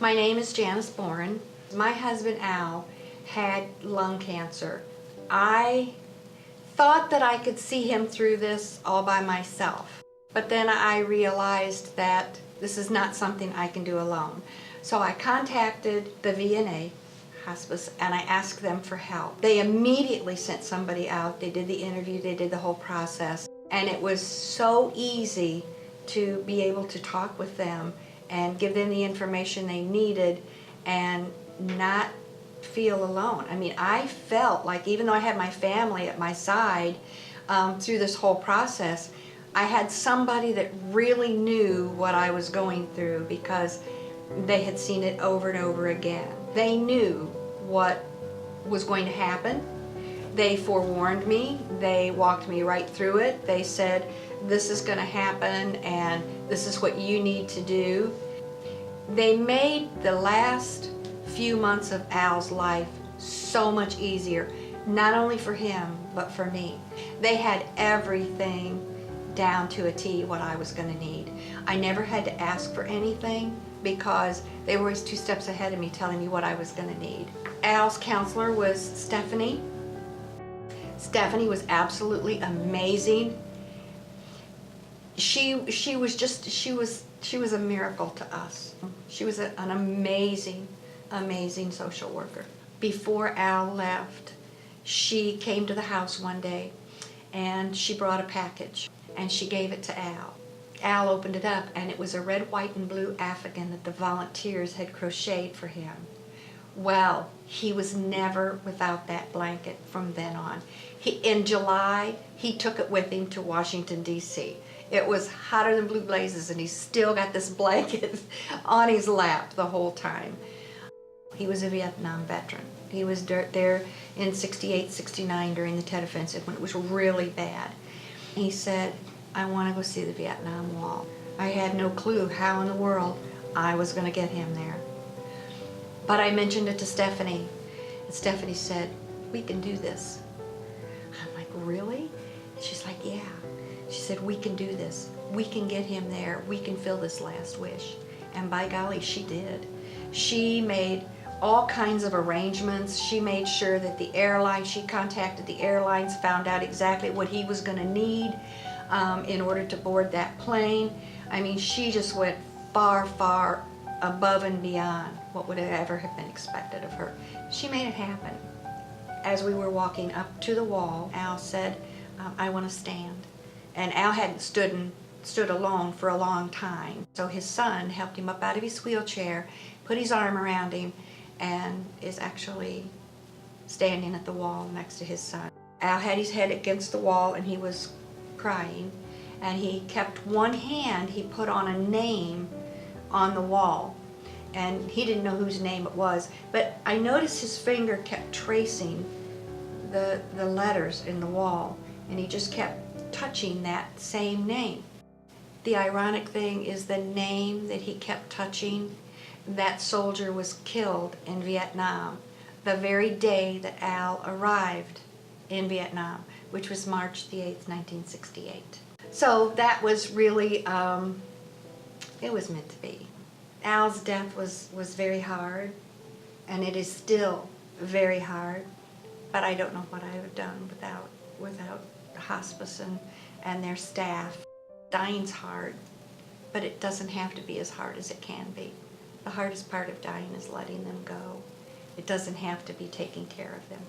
My name is Janis Boren. My husband Al had lung cancer. I thought that I could see him through this all by myself, but then I realized that this is not something I can do alone. So I contacted the VNA Hospice and I asked them for help. They immediately sent somebody out. They did the interview, they did the whole process, and it was so easy to be able to talk with them and give them the information they needed and not feel alone. I mean, I felt like even though I had my family at my side through this whole process, I had somebody that really knew what I was going through because they had seen it over and over again. They knew what was going to happen. They forewarned me. They walked me right through it. They said, this is going to happen and this is what you need to do. They made the last few months of Al's life so much easier, not only for him, but for me. They had everything down to a T what I was going to need. I never had to ask for anything because they were always 2 steps ahead of me telling me what I was going to need. Al's counselor was Stephanie. Stephanie was absolutely amazing. She was a miracle to us. She was an amazing social worker. Before Al left, she came to the house one day and she brought a package and she gave it to Al. Al opened it up and it was a red, white, and blue afghan that the volunteers had crocheted for him. Well, he was never without that blanket from then on. In July, he took it with him to Washington, D.C. It was hotter than blue blazes and he still got this blanket on his lap the whole time. He was a Vietnam veteran. He was there in '68, '69 during the Tet Offensive when it was really bad. He said, I want to go see the Vietnam Wall. I had no clue how in the world I was going to get him there. But I mentioned it to Stephanie, and Stephanie said, we can do this. I'm like, really? And she's like, yeah. She said, we can do this. We can get him there. We can fill this last wish. And by golly, she did. She made all kinds of arrangements. She made sure that the airline, she contacted the airlines, found out exactly what he was going to need in order to board that plane. I mean, she just went far, far above and beyond what would ever have been expected of her. She made it happen. As we were walking up to the wall, Al said, I want to stand. And Al hadn't stood alone for a long time. So his son helped him up out of his wheelchair, put his arm around him, and is actually standing at the wall next to his son. Al had his head against the wall and he was crying. And he kept one hand, he put on a name on the wall. And he didn't know whose name it was. But I noticed his finger kept tracing the letters in the wall. And he just kept touching that same name. The ironic thing is the name that he kept touching, that soldier was killed in Vietnam the very day that Al arrived in Vietnam, which was March the 8th, 1968. So that was really, it was meant to be. Al's death was very hard, and it is still very hard, but I don't know what I would have done without hospice and their staff. Dying's hard, but it doesn't have to be as hard as it can be. The hardest part of dying is letting them go. It doesn't have to be taking care of them.